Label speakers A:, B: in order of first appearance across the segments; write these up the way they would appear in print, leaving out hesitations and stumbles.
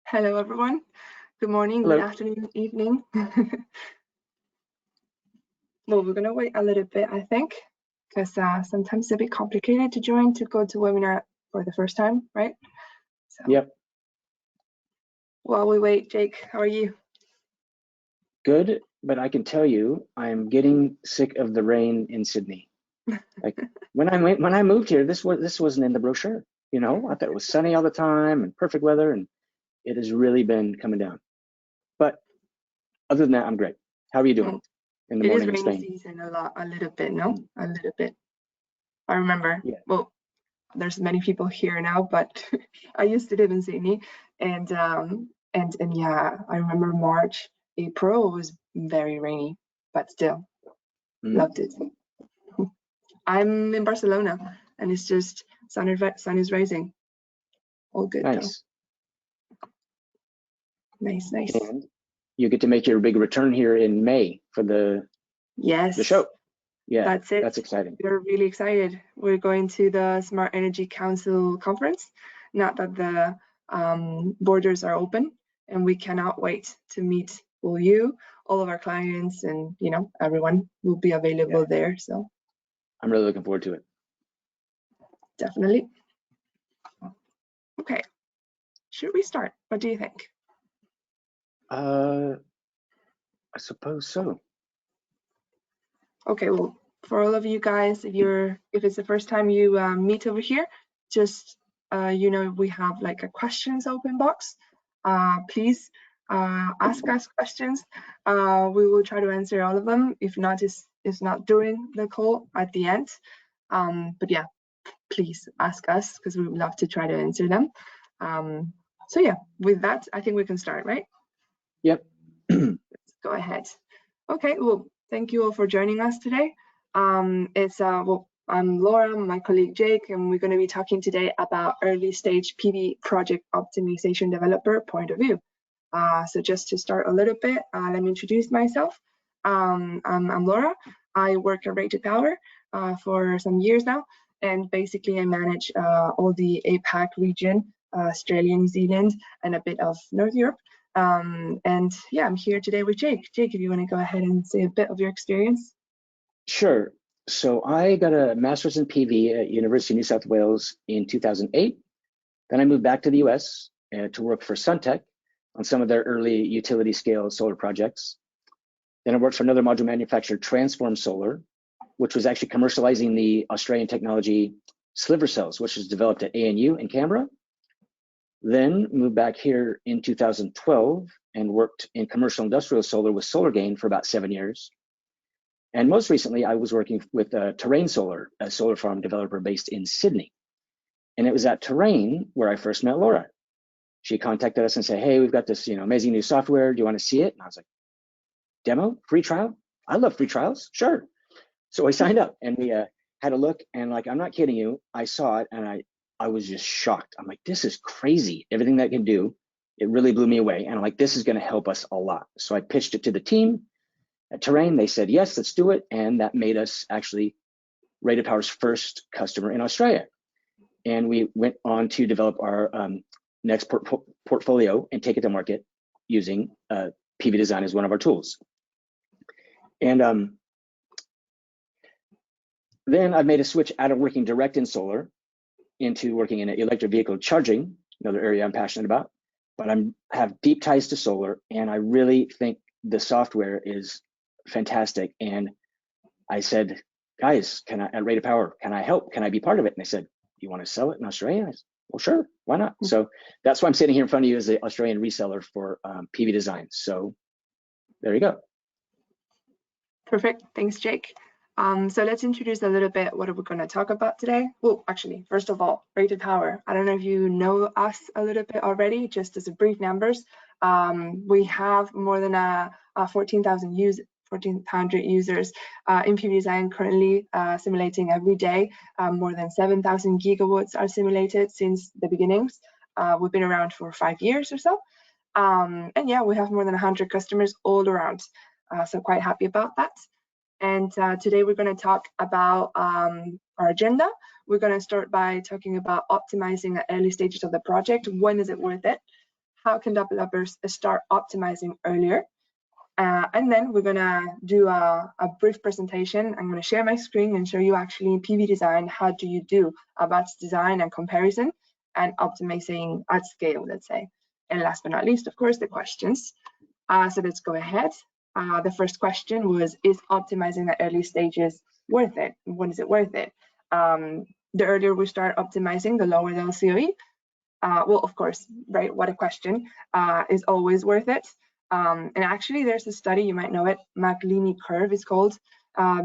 A: Hello, everyone. Good morning,
B: Hello.
A: good afternoon, evening. Well, we're going to wait a little bit, I think, because sometimes it's a bit complicated to join to go to webinar for the first time, right? So,
B: Yep.
A: While we wait, Jake, how are you?
B: Good, but I can tell you, I'm getting sick of the rain in Sydney. Like when I moved here, this wasn't in the brochure. You know, I thought it was sunny all the time and perfect weather, and it has really been coming down. But other than that, I'm great. How are you doing in the morning in Spain?
A: It is rainy season a little bit, no? A little bit. I remember.
B: Yeah.
A: Well, there's many people here now, but I used to live in Sydney, and yeah, I remember March, April was very rainy, but still loved it. I'm in Barcelona, and it's just sun is rising. All good.
B: Nice.
A: Though. Nice.
B: And you get to make your big return here in May for the show. Yeah,
A: that's it.
B: That's exciting.
A: We're really excited. We're going to the Smart Energy Council conference. Not that the borders are open, and we cannot wait to meet all of our clients, and everyone will be available there. So
B: I'm really looking forward to it.
A: Definitely. Okay, should we start? What do you think?
B: I suppose so.
A: Okay, well, for all of you guys, if it's the first time you meet over here, just we have like a questions open box. Please ask us questions. We will try to answer all of them. If not, it's not during the call, at the end. But yeah, please ask us, because we would love to try to answer them. So yeah, with that, I think we can start, right?
B: Yep.
A: Let's go ahead. Okay, well, thank you all for joining us today. I'm Laura, my colleague Jake, and we're going to be talking today about early stage PV project optimization developer point of view. So just to start a little bit, let me introduce myself. I'm Laura. I work at RatedPower for some years now, and basically I manage all the APAC region, Australia, New Zealand, and a bit of North Europe. And yeah, I'm here today with Jake. Jake, if you want to go ahead and say a bit of your experience.
B: Sure. So I got a master's in PV at University of New South Wales in 2008. Then I moved back to the US to work for Suntech on some of their early utility scale solar projects. Then I worked for another module manufacturer, Transform Solar, which was actually commercializing the Australian technology sliver cells, which was developed at ANU in Canberra. Then moved back here in 2012 and worked in commercial industrial solar with SolarGain for about 7 years. And most recently, I was working with Terrain Solar, a solar farm developer based in Sydney. And it was at Terrain where I first met Laura. She contacted us and said, hey, we've got this amazing new software. Do you want to see it? And I was like, demo, free trial? I love free trials, sure. So I signed up and we had a look, and like, I'm not kidding you, I saw it and I was just shocked. I'm like, this is crazy, everything that can do. It really blew me away. And I'm like, this is gonna help us a lot. So I pitched it to the team at Terrain. They said, yes, let's do it. And that made us actually RatedPower's first customer in Australia. And we went on to develop our next portfolio and take it to market using PV Design as one of our tools. And then I made a switch out of working direct in solar into working in electric vehicle charging, another area I'm passionate about. But I have deep ties to solar, and I really think the software is fantastic. And I said, guys, at RatedPower, can I help? Can I be part of it? And they said, you want to sell it in Australia? I said, well, sure, why not? So that's why I'm sitting here in front of you as the Australian reseller for PV Design. So there you go.
A: Perfect, thanks, Jake. So let's introduce a little bit what we're going to talk about today. Well, actually, first of all, RatedPower. I don't know if you know us a little bit already, just as a brief numbers. We have more than 1,400 users in PV Design currently simulating every day. More than 7,000 gigawatts are simulated since the beginnings. We've been around for 5 years or so. And yeah, we have more than 100 customers all around. So quite happy about that. And today we're going to talk about our agenda. We're going to start by talking about optimizing the early stages of the project. When is it worth it? how can developers start optimizing earlier? And then we're gonna do a brief presentation. I'm gonna share my screen and show you actually in PV design, how do you do about design and comparison and optimizing at scale, let's say. And last but not least, of course, the questions. So let's go ahead. The first question was, is optimizing at early stages worth it? When is it worth it? The earlier we start optimizing, the lower the LCOE. Well, of course, right, what a question, is always worth it. And actually there's a study, you might know it, McLeany curve is called.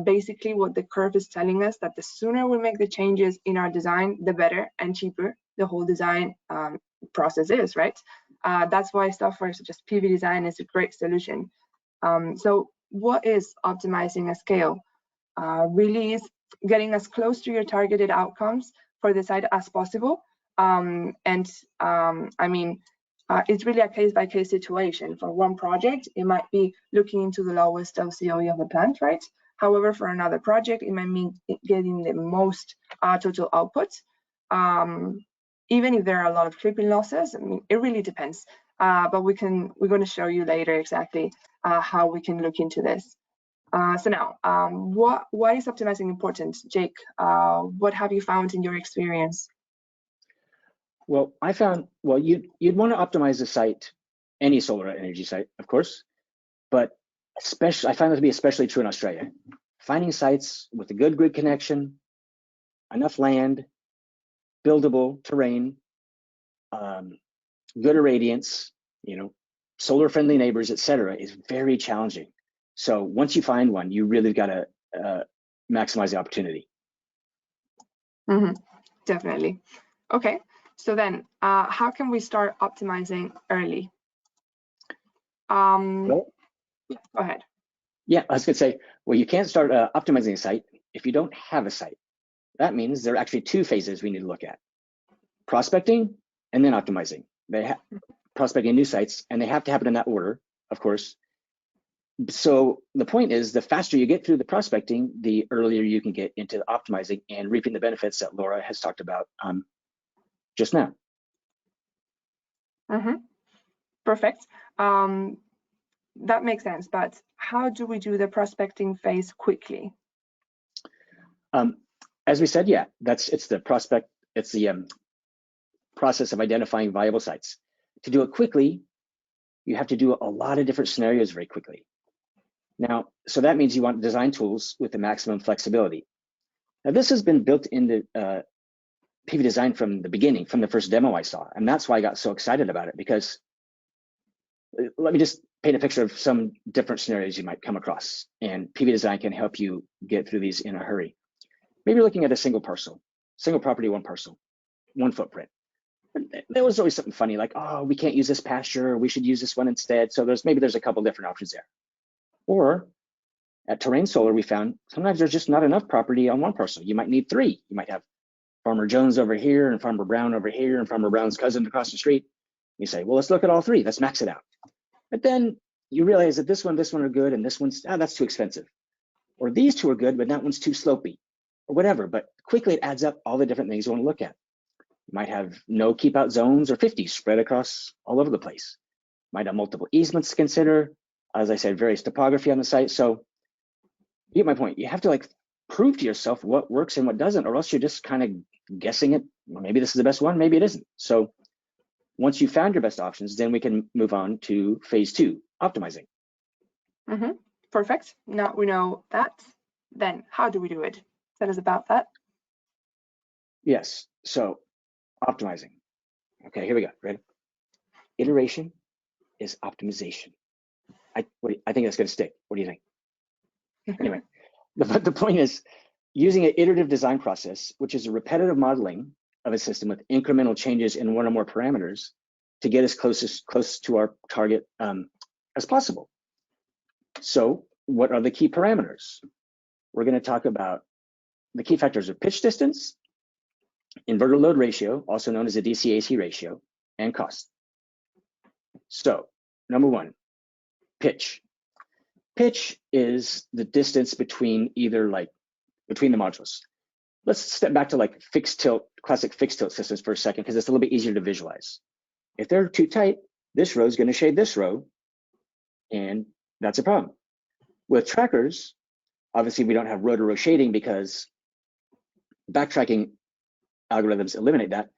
A: Basically what the curve is telling us, that the sooner we make the changes in our design, the better and cheaper the whole design process is, right? That's why software such as PV design is a great solution. So what is optimizing a scale? Really is getting as close to your targeted outcomes for the site as possible. I mean, it's really a case-by-case situation. For one project, it might be looking into the lowest LCOE of the plant, right? However, for another project, it might mean getting the most total output. Even if there are a lot of clipping losses, I mean, it really depends. But we're going to show you later exactly how we can look into this. So now, why is optimizing important, Jake? What have you found in your experience?
B: Well, I found, well, you'd want to optimize the site, any solar energy site, of course, but especially, I find that to be especially true in Australia. Finding sites with a good grid connection, enough land, buildable terrain, good irradiance, you know, solar-friendly neighbors, etc., is very challenging. So once you find one, you really got to maximize the opportunity.
A: Definitely. Okay. So then, how can we start optimizing early? Well, go ahead.
B: Yeah, I was going to say, well, you can't start optimizing a site if you don't have a site. That means there are actually two phases we need to look at: prospecting and then optimizing. Prospecting new sites, and they have to happen in that order, of course. So the point is, the faster you get through the prospecting, the earlier you can get into optimizing and reaping the benefits that Laura has talked about just now.
A: Perfect. That makes sense, but how do we do the prospecting phase quickly?
B: As we said, yeah, it's the process of identifying viable sites. To do it quickly, you have to do a lot of different scenarios very quickly. Now, so that means you want design tools with the maximum flexibility. Now, this has been built into PV design from the beginning, from the first demo I saw, and that's why I got so excited about it, because let me just paint a picture of some different scenarios you might come across, and PV design can help you get through these in a hurry. Maybe you're looking at a single parcel, single property, one parcel, one footprint. There was always something funny, like, oh, we can't use this pasture, we should use this one instead. So there's a couple different options there. Or at Terrain Solar, we found sometimes there's just not enough property on one parcel. You might need three. You might have Farmer Jones over here and Farmer Brown over here and Farmer Brown's cousin across the street. You say, well, let's look at all three. Let's max it out. But then you realize that this one are good, and this one's, that's too expensive. Or these two are good, but that one's too slopey, or whatever. But quickly it adds up all the different things you want to look at. You might have no keep out zones or 50 spread across all over the place. Might have multiple easements to consider. As I said, various topography on the site. So you get my point. You have to prove to yourself what works and what doesn't, or else you're just kind of guessing it. Well, maybe this is the best one, maybe it isn't. So once you've found your best options, then we can move on to phase 2, optimizing.
A: Perfect. Now we know that. Then how do we do it? Tell us about that.
B: Yes. So optimizing. Okay, here we go. Ready? Iteration is optimization. I think that's going to stick. What do you think? Anyway, the point is, using an iterative design process, which is a repetitive modeling of a system with incremental changes in one or more parameters to get as close to our target as possible. So what are the key parameters? We're going to talk about the key factors of pitch distance, inverter load ratio, also known as the DC-AC ratio, and cost. So number 1, pitch. Pitch is the distance between between the modules. Let's step back to fixed tilt, classic fixed tilt systems for a second, because it's a little bit easier to visualize. If they're too tight, this row is going to shade this row, and that's a problem. With trackers, obviously we don't have row to row shading because backtracking algorithms eliminate that.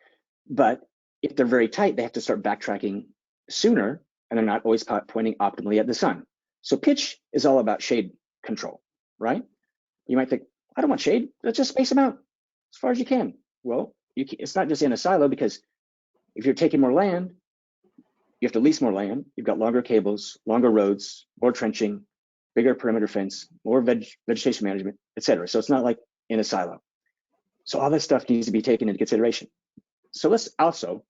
B: But if they're very tight, they have to start backtracking sooner, and they're not always pointing optimally at the sun. So pitch is all about shade control, right? You might think, I don't want shade, let's just space them out as far as you can. Well, it's not just in a silo, because if you're taking more land, you have to lease more land. You've got longer cables, longer roads, more trenching, bigger perimeter fence, more vegetation management, etc. So it's not like in a silo. So all this stuff needs to be taken into consideration. So let's also,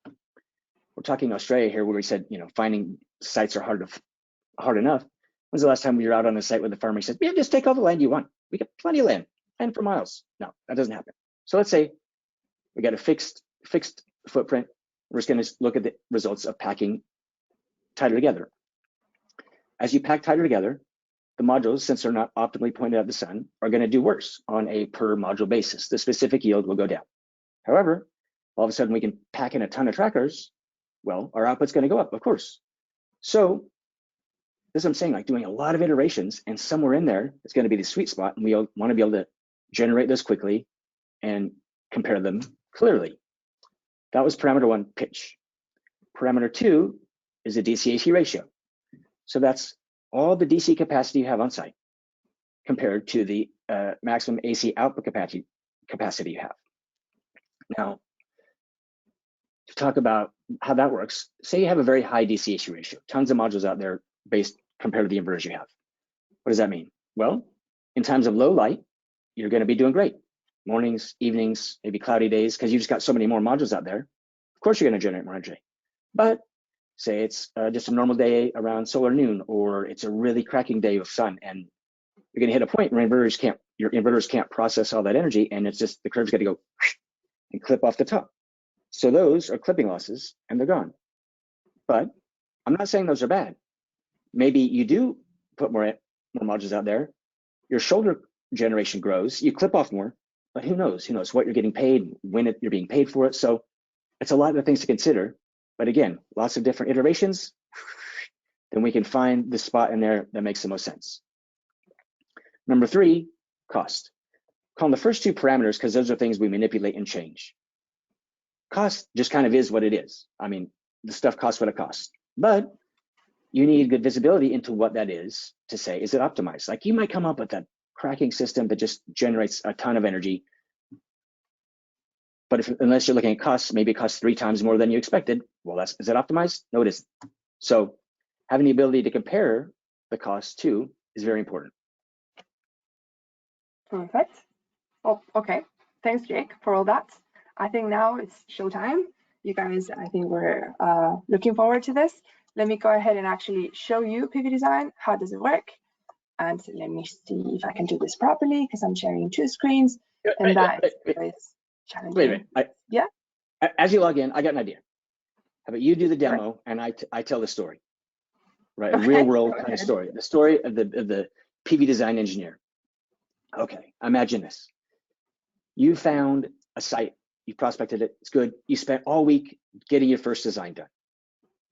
B: we're talking Australia here, where we said, finding sites are hard enough. When's the last time we were out on a site with the farmer? He said, yeah, just take all the land you want. We got plenty of land, land for miles. No, that doesn't happen. So let's say we got a fixed footprint. We're just going to look at the results of packing tighter together. As you pack tighter together, the modules, since they're not optimally pointed at the sun, are going to do worse on a per module basis. The specific yield will go down. However, all of a sudden we can pack in a ton of trackers. Well, our output's going to go up, of course. So this is what I'm saying, like doing a lot of iterations, and somewhere in there is going to be the sweet spot, and we want to be able to generate those quickly and compare them clearly. That was parameter 1, pitch. Parameter 2 is the DC-AC ratio. So that's all the DC capacity you have on site compared to the maximum AC output capacity you have. Now, to talk about how that works, say you have a very high DC-AC ratio, tons of modules out there based compared to the inverters you have. What does that mean? Well, in times of low light, you're going to be doing great. Mornings, evenings, maybe cloudy days, because you just got so many more modules out there. Of course, you're going to generate more energy. But say it's just a normal day around solar noon, or it's a really cracking day of sun, and you're going to hit a point where your inverters can't process all that energy, and it's just the curve's got to go and clip off the top. So those are clipping losses, and they're gone. But I'm not saying those are bad. Maybe you do put more modules out there, your shoulder generation grows, you clip off more, but who knows? Who knows what you're getting paid, when you're being paid for it. So it's a lot of things to consider. But again, lots of different iterations, then we can find the spot in there that makes the most sense. Number 3, cost. Call them the first 2 parameters because those are things we manipulate and change. Cost just kind of is what it is. I mean, the stuff costs what it costs. But you need good visibility into what that is to say, is it optimized? Like you might come up with that cracking system that just generates a ton of energy. But unless you're looking at costs, maybe it costs 3 times more than you expected. Well, is it optimized? No, it isn't. So having the ability to compare the costs too is very important.
A: Perfect. Oh, okay. Thanks, Jake, for all that. I think now it's showtime. You guys, I think we're looking forward to this. Let me go ahead and actually show you PV design. How does it work? And let me see if I can do this properly because I'm sharing 2 screens. And that is challenging.
B: Wait.
A: Yeah.
B: As you log in, I got an idea. How about you do the demo and I tell the story, right?
A: Okay.
B: A real world kind of story. The story of the PV design engineer. Okay, imagine this. You found a site, you prospected it, it's good. You spent all week getting your first design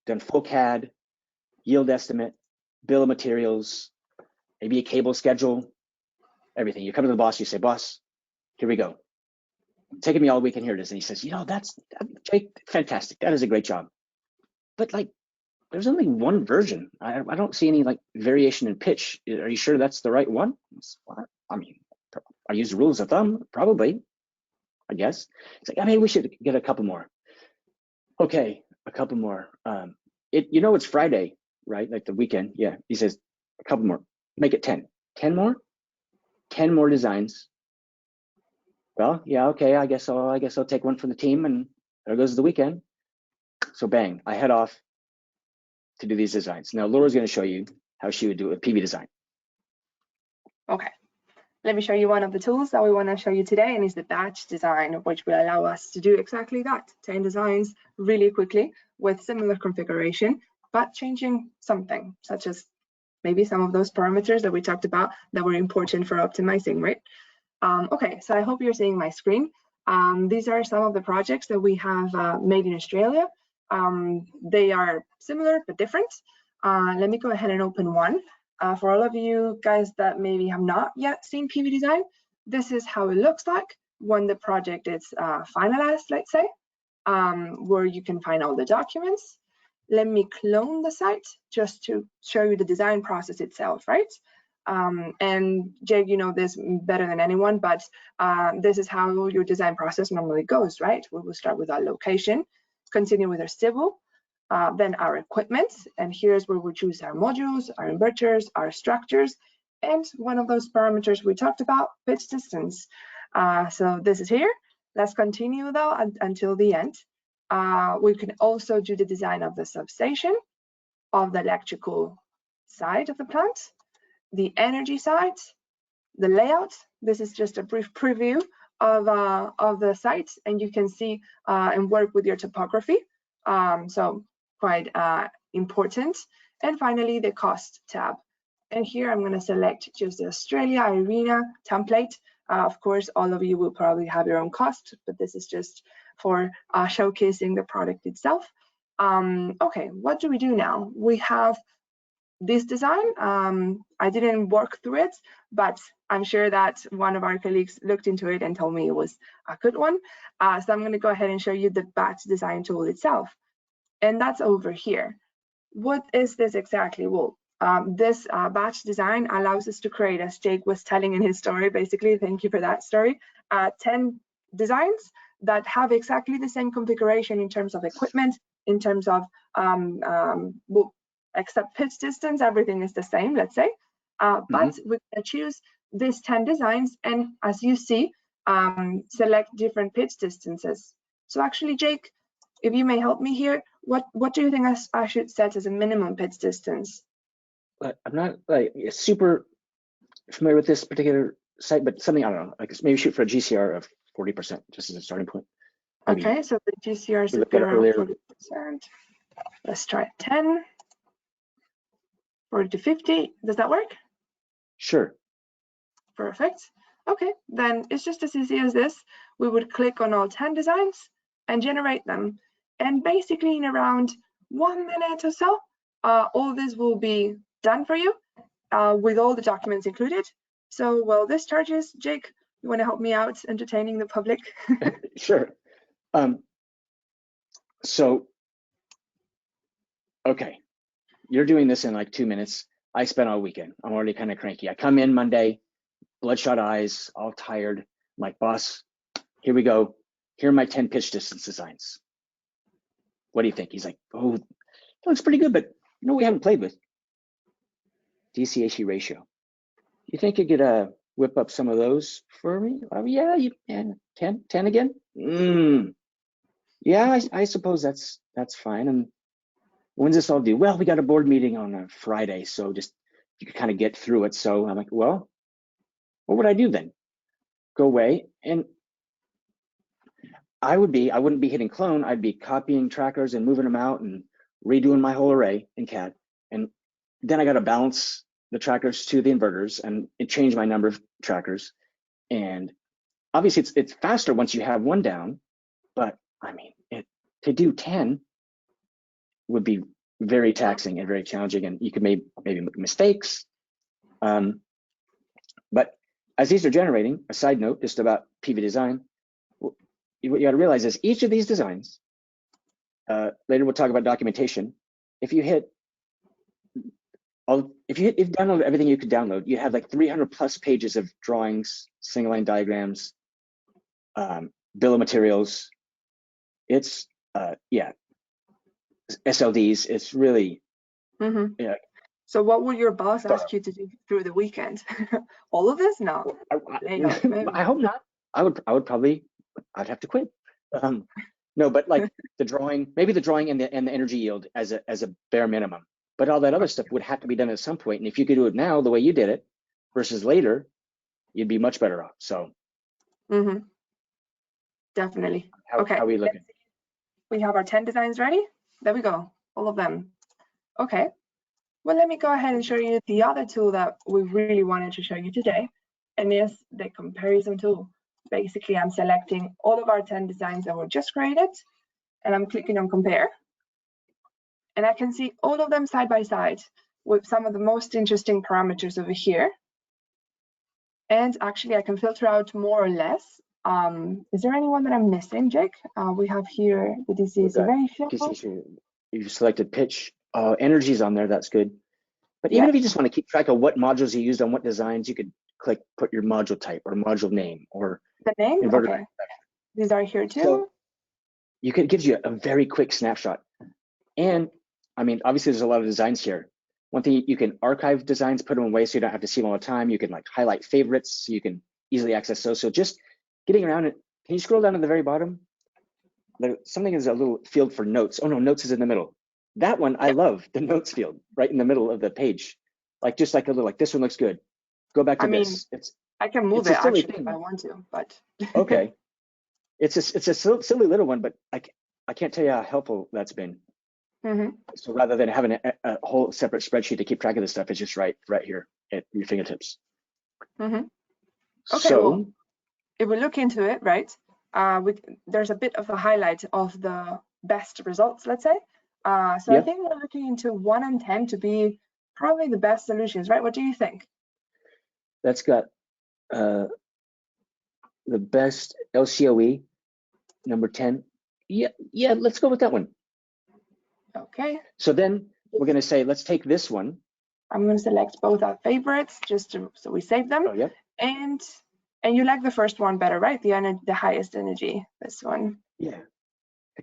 B: done full CAD, yield estimate, bill of materials, maybe a cable schedule, everything. You come to the boss, you say, boss, here we go. Taking me all week and here it is. And he says, that's Jake, fantastic. That is a great job. But like, there's only one version. I don't see any like variation in pitch. Are you sure that's the right one? I mean, I use the rules of thumb, probably, I guess. It's like, maybe we should get a couple more. Okay, a couple more. It's Friday, right? Like the weekend. Yeah, he says, a couple more. Make it 10. 10 more? 10 more designs. Well, yeah, okay, I guess I'll take one from the team, and there goes the weekend. So bang, I head off to do these designs. Now Laura's going to show you how she would do it with PV design.
A: Okay, let me show you one of the tools that we want to show you today, and it's the batch design, which will allow us to do exactly that, 10 designs really quickly with similar configuration, but changing something, such as maybe some of those parameters that we talked about that were important for optimizing, right? Okay, so I hope you're seeing my screen. These are some of the projects that we have made in Australia. They are similar but different. Let me go ahead and open one. For all of you guys that maybe have not yet seen PV design, this is how it looks like when the project is finalized, let's say, where you can find all the documents. Let me clone the site just to show you the design process itself, right? And Jake, you know this better than anyone, but this is how your design process normally goes, right? We will start with our location, continue with our civil, then our equipment, and here's where we choose our modules, our inverters, our structures, and one of those parameters we talked about, pitch distance. So this is here. Let's continue though until the end. We can also do the design of the substation, of the electrical side of the plant, the energy side, the layout. This is just a brief preview of the site, and you can see and work with your topography. So quite important. And finally, the cost tab. And here I'm going to select just the Australia Arena template. Of course, all of you will probably have your own cost, but this is just for showcasing the product itself. Okay, what do we do now? We have this design. I didn't work through it, but I'm sure that one of our colleagues looked into it and told me it was a good one. So I'm going to go ahead and show you the batch design tool itself. And that's over here. What is this exactly? Well, this batch design allows us to create, as Jake was telling in his story, basically, thank you for that story, 10 designs that have exactly the same configuration in terms of equipment, in terms of, well, except pitch distance, everything is the same, let's say. But we're going to choose these 10 designs, and as you see, select different pitch distances. So actually, Jake, if you may help me here, what do you think I should set as a minimum pitch distance?
B: I'm not like super familiar with this particular site, but something, I don't know, like maybe shoot for a GCR of 40% just as a starting point. Maybe.
A: Okay, so the GCR should be around 40%. Let's try 10, 40 to 50. Does that work?
B: Sure.
A: Perfect. Okay, then it's just as easy as this. We would click on all 10 designs and generate them. And basically in around 1 minute or so, all this will be done for you with all the documents included. So while this charges, Jake, you want to help me out entertaining the public?
B: Sure. So, okay, you're doing this in like 2 minutes. I spent all weekend. I'm already kind of cranky. I come in Monday, bloodshot eyes, all tired. I'm like, boss, here we go. Here are my 10 pitch distance designs. What do you think? He's like, oh, that looks pretty good, but you know, we haven't played with DC/AC ratio. You think you could whip up some of those for me? Oh, yeah, you can. 10 again? Yeah, I suppose that's fine. And when's this all due? Well, we got a board meeting on a Friday, so just you could kind of get through it. So I'm like, well, what would I do then? Go away, and I wouldn't be hitting clone. I'd be copying trackers and moving them out and redoing my whole array in CAD. And then I got to balance the trackers to the inverters and change my number of trackers. And obviously it's faster once you have one down, but I mean, to do 10 would be very taxing and very challenging, and you could maybe make mistakes. But as these are generating, a side note just about PV design, what you got to realize is each of these designs, later we'll talk about documentation. If you download everything you could download, you have like 300 plus pages of drawings, single line diagrams, bill of materials. It's yeah, SLDs. It's really yeah.
A: So what would your boss ask you to do through the weekend? All of this? No.
B: I hope not. I'd have to quit. No, but like the drawing, maybe the drawing and the energy yield as a bare minimum. But all that other stuff would have to be done at some point. And if you could do it now the way you did it versus later, you'd be much better off. So
A: definitely.
B: How are we looking?
A: We have our 10 designs ready. There we go, all of them. Okay. Well, let me go ahead and show you the other tool that we really wanted to show you today, and is the comparison tool. Basically, I'm selecting all of our 10 designs that were just created, and I'm clicking on compare. and I can see all of them side by side with some of the most interesting parameters over here. And actually, I can filter out more or less. Is there anyone that I'm missing, Jake? We have here the DC ratio.
B: You've selected pitch. Energy's on there, that's good. But even
A: Yeah.
B: if you just want to keep track of what modules you used on what designs, you could click put your module type or module name or
A: the name.
B: inverter.
A: Okay. These are here too.
B: So it gives you a very quick snapshot. And I mean, obviously there's a lot of designs here. One thing, you can archive designs, put them away so you don't have to see them all the time. You can like highlight favorites so you can easily access those. So just getting around it, can you scroll down to the very bottom? Something is a little field for notes. Oh no, notes is in the middle. That one, I love the notes field right in the middle of the page. Like just like a little, like this one looks good. Go back to this.
A: I can move it actually if I want to, but.
B: Okay. It's a silly little one, but I can't tell you how helpful that's been.
A: Mm-hmm.
B: So rather than having a whole separate spreadsheet to keep track of this stuff, it's just right here at your fingertips.
A: Mm-hmm. Okay,
B: so
A: well, if we look into it, right, there's a bit of a highlight of the best results, let's say. So I think we're looking into 1 and 10 to be probably the best solutions, right? What do you think?
B: That's got the best LCOE, number 10. Yeah, let's go with that one.
A: Okay.
B: So then we're going to say, let's take this one.
A: I'm going to select both our favorites so we save them.
B: Oh, yep.
A: And you like the first one better, right? The highest energy, this one.
B: Yeah.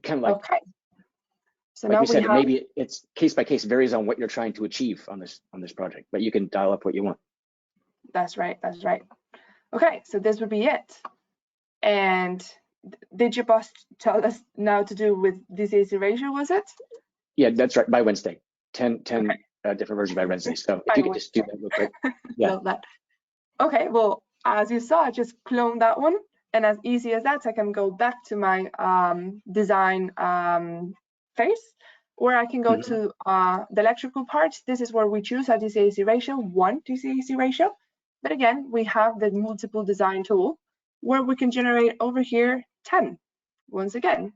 B: Kind of like.
A: Okay. So
B: like
A: now
B: we said, maybe it's case by case, varies on what you're trying to achieve on this project, but you can dial up what you want.
A: That's right. That's right. Okay, so this would be it. And did your boss tell us now to do with DC ratio, was it?
B: Yeah, that's right. By Wednesday, 10 different versions by Wednesday. So if you could just do that real quick. Yeah.
A: Love that. Okay, well, as you saw, I just cloned that one. And as easy as that, I can go back to my design phase, where I can go to the electrical part. This is where we choose our DC-AC ratio, 1 DC-AC ratio. But again, we have the multiple design tool where we can generate over here 10 once again.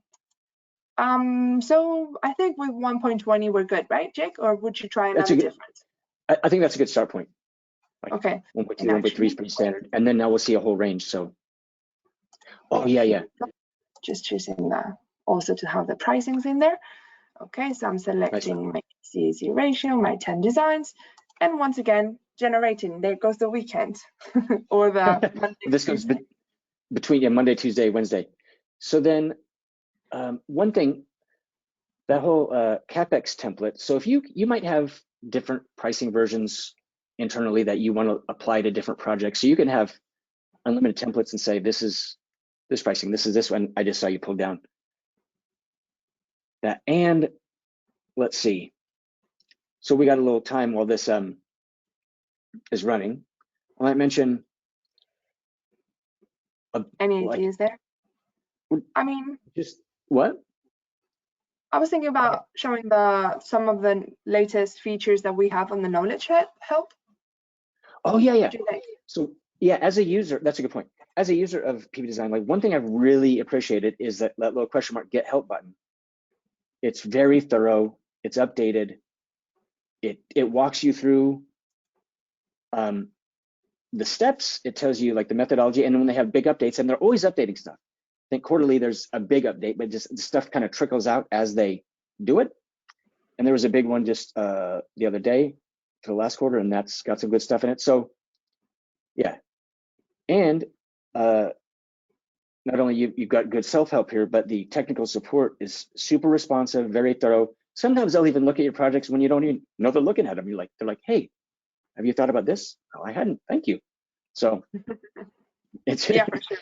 A: So I think with 1.20 we're good, right, Jake? Or would you try another different?
B: I think that's a good start point. Like
A: okay.
B: 1.2, 1.3 is pretty standard, and then now we'll see a whole range. So,
A: just choosing that also to have the pricings in there. Okay, so I'm selecting my CAC ratio, my 10 designs, and once again generating. There goes the weekend or the Monday.
B: This goes between Monday, Tuesday, Wednesday. So then one thing, that whole CapEx template. So if you might have different pricing versions internally that you want to apply to different projects. So you can have unlimited templates and say, this is this pricing, this is this one. I just saw you pull down that. And let's see. So we got a little time while this is running. I might mention
A: any ideas there? I mean,
B: just what?
A: I was thinking about showing some of the latest features that we have on the knowledge help.
B: Oh yeah. So yeah, as a user, that's a good point. As a user of PV Design, like one thing I've really appreciated is that little question mark get help button. It's very thorough. It's updated. It walks you through the steps. It tells you like the methodology, and when they have big updates, and they're always updating stuff. I think quarterly there's a big update, but just the stuff kind of trickles out as they do it. And there was a big one just the other day for the last quarter, and that's got some good stuff in it. So yeah, and not only you've got good self-help here, but the technical support is super responsive, very thorough. Sometimes they'll even look at your projects when you don't even know they're looking at them. They're like, hey, have you thought about this? Oh, I hadn't. Thank you. So it's
A: yeah, for sure.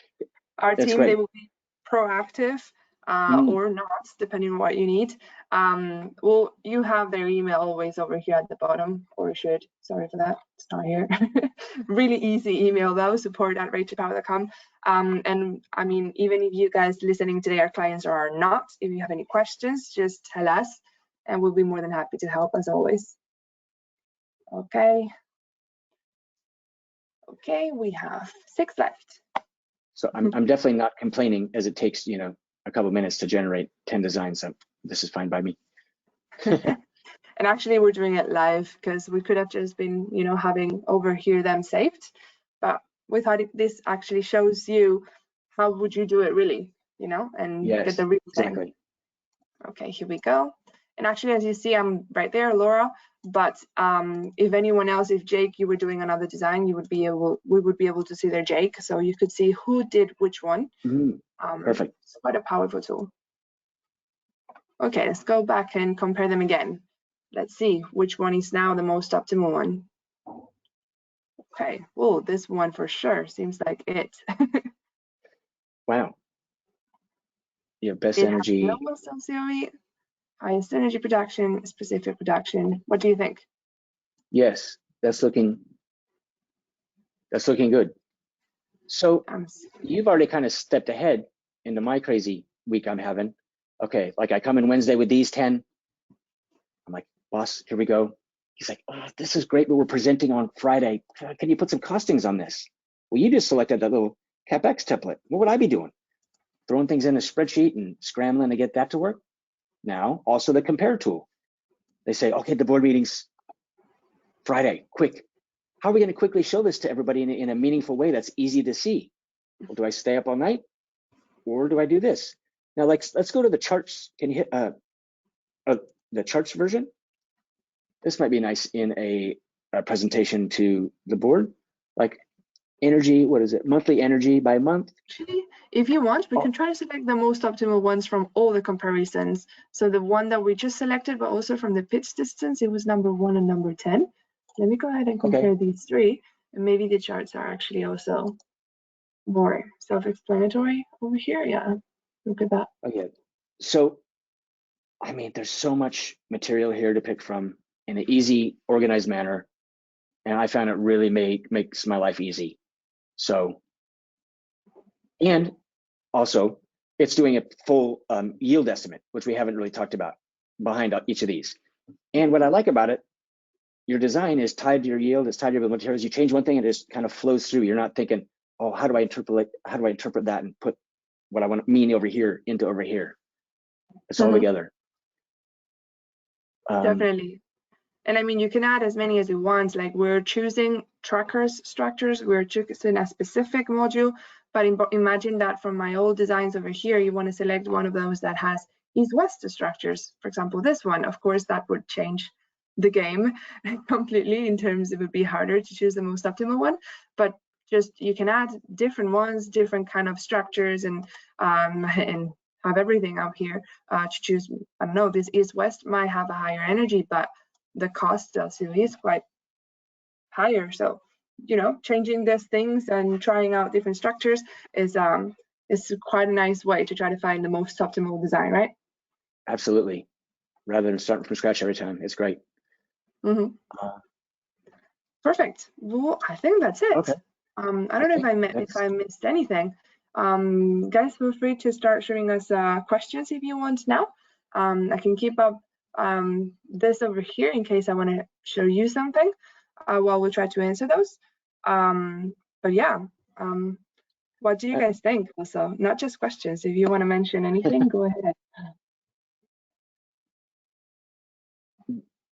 A: Our team,
B: great.
A: They will be proactive or not, depending on what you need. Well, you have their email always over here at the bottom, or should. Sorry for that, it's not here. Really easy email though, support@ratedpower.com. And I mean, even if you guys listening today are clients or are not, if you have any questions, just tell us and we'll be more than happy to help as always. Okay, we have 6 left.
B: So I'm definitely not complaining, as it takes a couple minutes to generate 10 designs. So this is fine by me.
A: And actually we're doing it live because we could have just been, you know, having over here them saved, but we thought this actually shows you how would you do it really, you know, and
B: Yes,
A: get the real thing.
B: exactly.
A: Okay, here we go. And actually, as you see, I'm right there, Laura. But if anyone else, if Jake, you were doing another design, we would be able to see their Jake, so you could see who did which one.
B: Perfect.
A: It's quite a powerful tool. Okay, let's go back and compare them again. Let's see which one is now the most optimal one. Okay, well, this one for sure seems like it.
B: Wow. Yeah, best
A: It
B: energy.
A: has lowest LCOE, highest energy production, specific production. What do you think?
B: Yes, that's looking good. So you've already kind of stepped ahead into my crazy week I'm having. Okay, like I come in Wednesday with these 10. I'm like, boss, here we go. He's like, oh, this is great, but we're presenting on Friday. Can you put some costings on this? Well, you just selected that little CapEx template. What would I be doing? Throwing things in a spreadsheet and scrambling to get that to work? Now, also the compare tool. They say, okay, the board meeting's Friday, quick. How are we going to quickly show this to everybody in a meaningful way that's easy to see? Well, do I stay up all night or do I do this? Now, let's go to the charts. Can you hit the charts version? This might be nice in a presentation to the board, like energy, what is it? Monthly energy by month.
A: Actually, if you want, we can try to select the most optimal ones from all the comparisons. So the one that we just selected, but also from the pitch distance, it was number 1 and number 10. Let me go ahead and compare these three, and maybe the charts are actually also more self-explanatory over here. Yeah, look at that.
B: Okay, so I mean, there's so much material here to pick from in an easy, organized manner, and I found it really makes my life easy. So, and also, it's doing a full yield estimate, which we haven't really talked about behind each of these. And what I like about it, your design is tied to your yield, it's tied to your materials. You change one thing and it just kind of flows through. You're not thinking, oh, how do I interpret that and put what I want to mean over here into over here? It's all together.
A: Definitely. And I mean, you can add as many as you want. Like we're choosing trackers structures, we're choosing a specific module, but imagine that from my old designs over here, you want to select one of those that has east-west structures. For example, this one, of course, that would change the game completely in terms it would be harder to choose the most optimal one, but just you can add different ones, different kind of structures, and have everything up here to choose. I don't know, this east-west might have a higher energy, but the cost LCOE is quite higher. So, you know, changing these things and trying out different structures is quite a nice way to try to find the most optimal design, right?
B: Absolutely. Rather than starting from scratch every time, it's great.
A: Perfect. Well, I think that's it.
B: Okay.
A: I don't know if I missed anything. Guys, feel free to start showing us questions if you want now. I can keep up this over here in case I want to show you something while we try to answer those. But yeah, what do you guys think? Also, not just questions. If you want to mention anything, go ahead.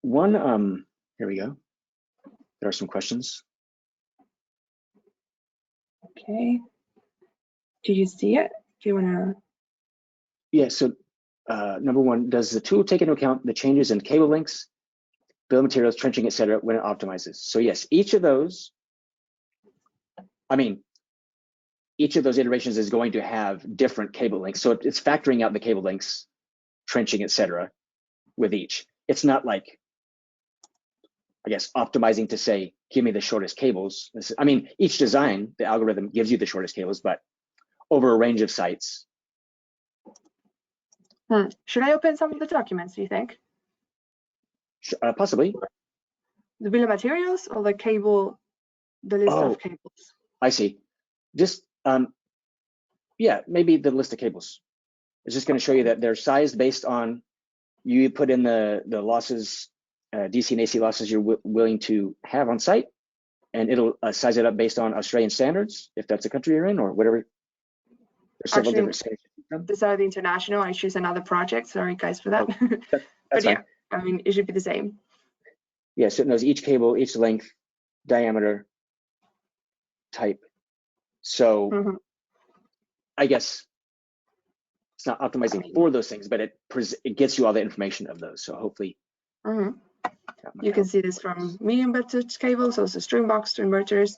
B: One, here we go. There are some questions.
A: Okay. Do you see it? Do you want to?
B: Yeah, so number one, does the tool take into account the changes in cable lengths, bill of materials, trenching, et cetera, when it optimizes? So yes, each of those iterations is going to have different cable lengths. So it's factoring out the cable lengths, trenching, et cetera, with each. It's not like, I guess, optimizing to say, give me the shortest cables. I mean, each design, the algorithm gives you the shortest cables, but over a range of sites.
A: Should I open some of the documents, do you think?
B: Possibly.
A: The bill of materials or the cable, the list of cables?
B: I see. Just, yeah, maybe the list of cables. It's just going to show you that they're sized based on, you put in the losses, DC and AC losses you're willing to have on site, and it'll size it up based on Australian standards, if that's the country you're in, or whatever. There's several different standards.
A: These are the international. I choose another project. Sorry, guys, for that.
B: That's fine.
A: I mean, it should be the same.
B: Yeah, so it knows each cable, each length, diameter, type. So I guess it's not optimizing for those things, but it gets you all the information of those. So hopefully
A: you can see this from medium voltage cables, also string box to inverters,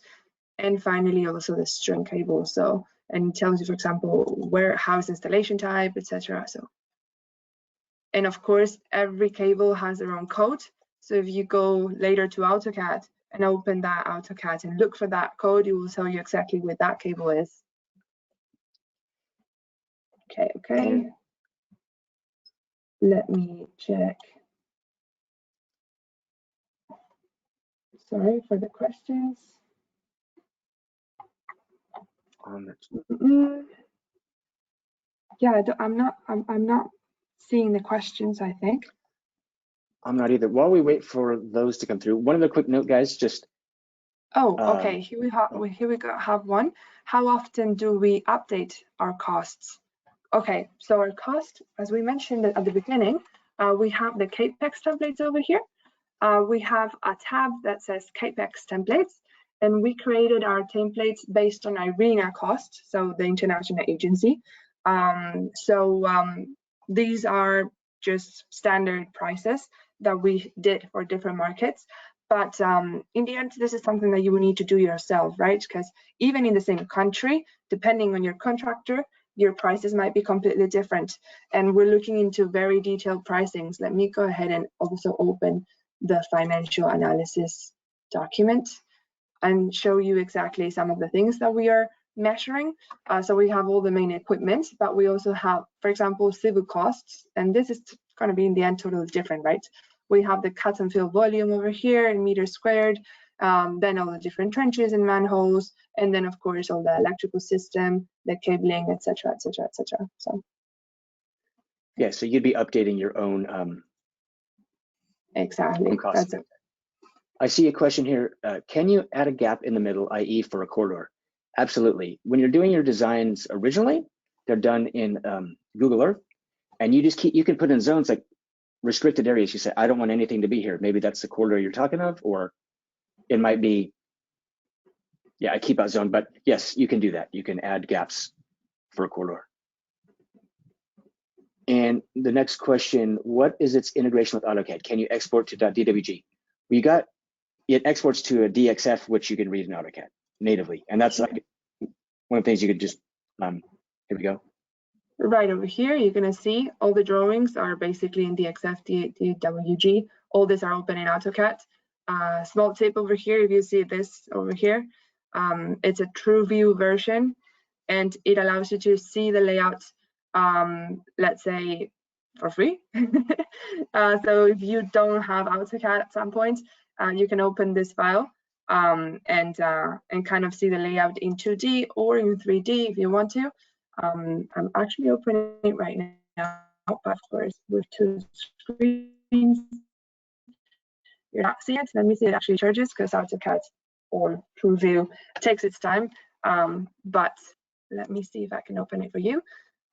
A: and finally also the string cable. So, and it tells you, for example, how is installation type, etc. So, and of course, every cable has their own code. So if you go later to AutoCAD and open that AutoCAD and look for that code, it will tell you exactly what that cable is. Okay. Let me check. Sorry for the questions. Yeah, I'm not seeing the questions, I think.
B: I'm not either. While we wait for those to come through, one other quick note, guys, just.
A: Okay, here we have one. How often do we update our costs? Okay, so our cost, as we mentioned at the beginning, we have the CAPEX templates over here. We have a tab that says CAPEX templates, and we created our templates based on IRENA costs, so the international agency. These are just standard prices that we did for different markets. But in the end, this is something that you will need to do yourself, right? Because even in the same country, depending on your contractor, your prices might be completely different. And we're looking into very detailed pricings. Let me go ahead and also open the financial analysis document and show you exactly some of the things that we are measuring. So we have all the main equipment, but we also have, for example, civil costs, and this is going to be in the end totally different, right? We have the cut and fill volume over here in meters squared, then all the different trenches and manholes, and then of course all the electrical system, the cabling, etc., etc., etc. So
B: yeah, so you'd be updating your own
A: exactly. That's it.
B: I see a question here. Can you add a gap in the middle, i.e. for a corridor? Absolutely. When you're doing your designs originally, they're done in Google Earth, and you can put in zones like restricted areas. You say, I don't want anything to be here. Maybe that's the corridor you're talking of, or it might be, yeah, a keep out zone, but yes, you can do that. You can add gaps for a corridor. And the next question, what is its integration with AutoCAD? Can you export to .dwg? It exports to a DXF, which you can read in AutoCAD natively. And that's like one of the things you could just, here we go.
A: Right over here, you're gonna see all the drawings are basically in DXF, DWG. All these are open in AutoCAD. Small tip over here, if you see this over here, it's a true view version, and it allows you to see the layout, let's say, for free. So if you don't have AutoCAD at some point, you can open this file and kind of see the layout in 2D or in 3D if you want to. I'm actually opening it right now, but of course with two screens, you're not seeing it. Let me see it actually charges, because AutoCAD or TrueView takes its time. But let me see if I can open it for you.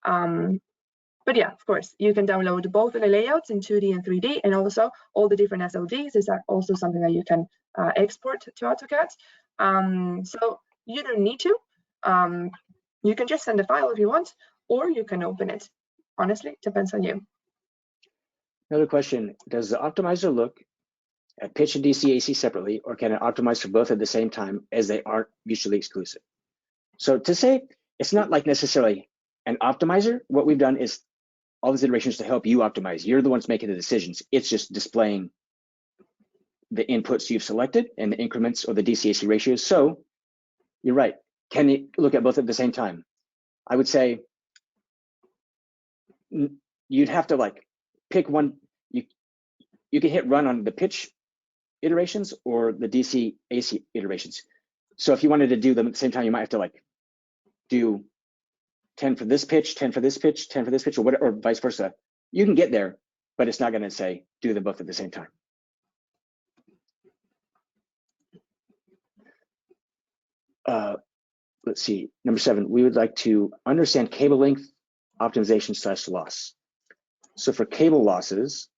A: But yeah, of course, you can download both of the layouts in 2D and 3D, and also all the different SLDs is also something that you can export to AutoCAD. So you don't need to. You can just send a file if you want, or you can open it. Honestly, it depends on you.
B: Another question, does the optimizer look at pitch and DC AC separately, or can it optimize for both at the same time, as they aren't mutually exclusive? So to say, it's not like necessarily an optimizer. What we've done is all these iterations to help you optimize. You're the ones making the decisions. It's just displaying the inputs you've selected and the increments or the DC AC ratios. So you're right. Can it look at both at the same time? I would say you'd have to like pick one. You can hit run on the pitch iterations or the DC AC iterations. So if you wanted to do them at the same time, you might have to like do 10 for this pitch, 10 for this pitch, 10 for this pitch, or whatever, or vice versa. You can get there, but it's not going to say do them both at the same time. Let's see, number 7, we would like to understand cable length optimization / loss. So for cable losses,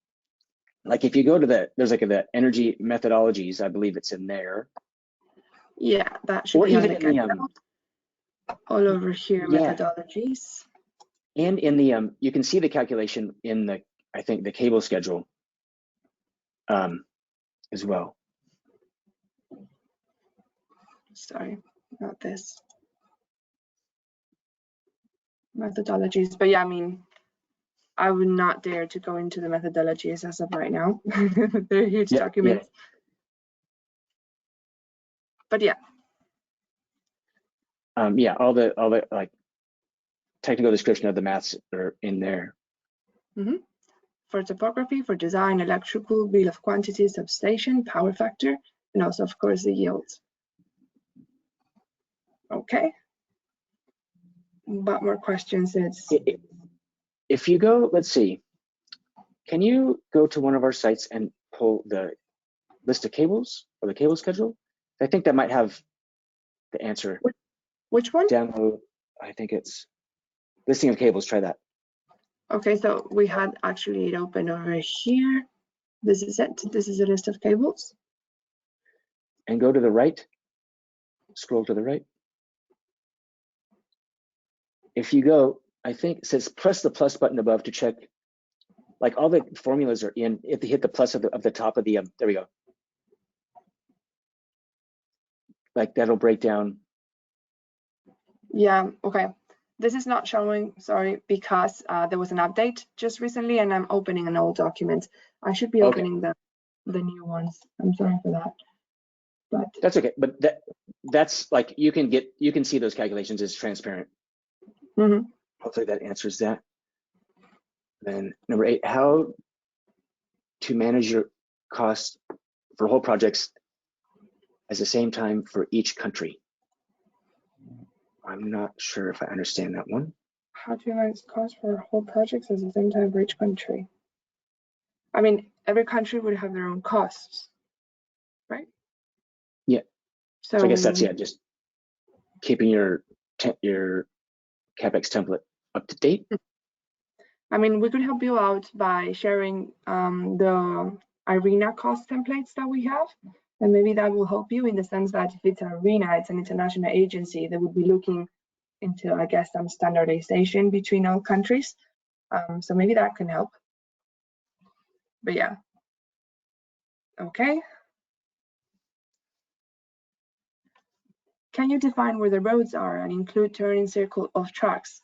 B: like if you go to there's like the energy methodologies, I believe it's in there.
A: Yeah, that should
B: Or
A: be on
B: even
A: the
B: in the
A: all over here,
B: yeah,
A: methodologies.
B: and in the you can see the calculation in the, I think, the cable schedule as well.
A: Sorry, not this. Methodologies, but yeah, I mean, I would not dare to go into the methodologies as of right now. They're huge documents. But yeah.
B: Yeah, all the like technical description of the maths are in there.
A: Mm-hmm. For topography, for design, electrical, bill of quantities, substation, power factor, and also, of course, the yields. Okay. But more questions.
B: If you go, let's see, can you go to one of our sites and pull the list of cables or the cable schedule? I think that might have the answer.
A: Which one?
B: Download, I think it's listing of cables, try that.
A: Okay, so we had actually it open over here. This is it. This is a list of cables.
B: And go to the right, scroll to the right. If you go, I think it says press the plus button above to check, like all the formulas are in. If you hit the plus of the top of the, there we go. Like that'll break down.
A: Yeah, okay. This is not showing, sorry, because there was an update just recently and I'm opening an old document. I should be opening the new ones. I'm sorry for that. But
B: that's okay. But that's like you can see those calculations as transparent.
A: Mm-hmm.
B: Hopefully that answers that. Then number 8, how to manage your costs for whole projects at the same time for each country. I'm not sure if I understand that one.
A: How to manage costs for whole projects at the same time for each country? I mean, every country would have their own costs, right?
B: Yeah. So I guess that's, yeah, just keeping your CapEx template up to date.
A: I mean, we could help you out by sharing the ARENA cost templates that we have. And maybe that will help you in the sense that if it's ARENA, it's an international agency that would be looking into, I guess, some standardization between all countries. So maybe that can help. But yeah. Okay. Can you define where the roads are and include turning circle of tracks?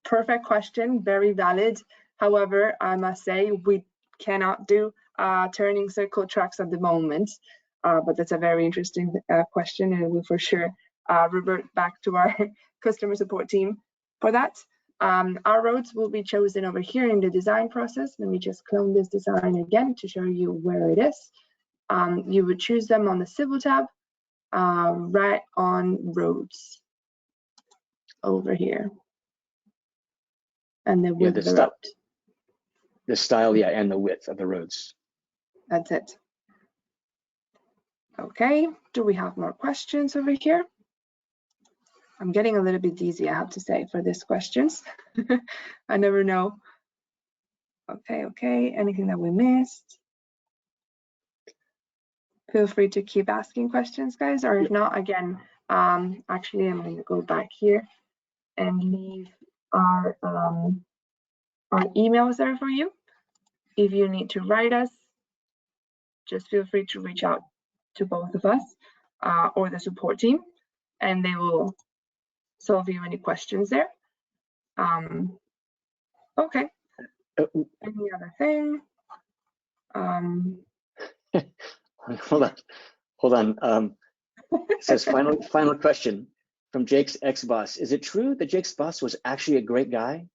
A: Perfect question, very valid. However, I must say we cannot do turning circle tracks at the moment, but that's a very interesting question, and we'll for sure revert back to our customer support team for that. Our roads will be chosen over here in the design process. Let me just clone this design again to show you where it is. You would choose them on the civil tab, right on roads over here. And the width of the road.
B: The style, yeah, and the width of the roads.
A: That's it. Okay, do we have more questions over here? I'm getting a little bit dizzy, I have to say, for these questions. I never know. Okay, anything that we missed? Feel free to keep asking questions, guys, or if not, again, actually, I'm going to go back here and leave our emails there for you. If you need to write us, just feel free to reach out to both of us or the support team, and they will solve you any questions there. Okay. Any other thing?
B: Hold on. It says final question from Jake's ex-boss. Is it true that Jake's boss was actually a great guy,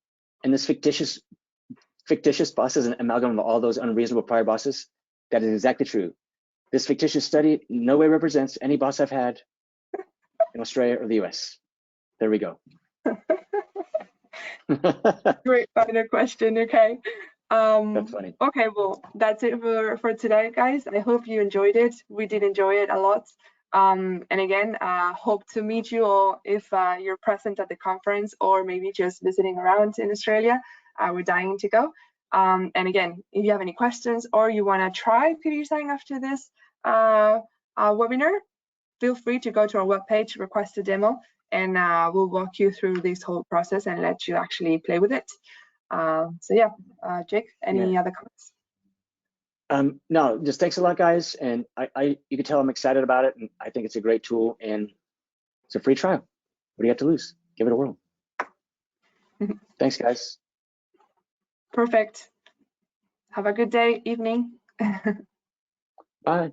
B: and this fictitious boss is an amalgam of all those unreasonable prior bosses? That is exactly true. This fictitious study no way represents any boss I've had in Australia or the US. There we go.
A: Great final question. Okay.
B: That's funny.
A: Okay, well, that's it for today, guys. I hope you enjoyed it. We did enjoy it a lot. And again, hope to meet you all if you're present at the conference or maybe just visiting around in Australia. We're dying to go. And again, if you have any questions or you want to try PV design after this webinar, feel free to go to our webpage, request a demo, and we'll walk you through this whole process and let you actually play with it. So yeah, Jake, any other comments?
B: No, just thanks a lot, guys. And you can tell I'm excited about it, and I think it's a great tool, and it's a free trial. What do you have to lose? Give it a whirl. Thanks, guys.
A: Perfect. Have a good day, evening.
B: Bye.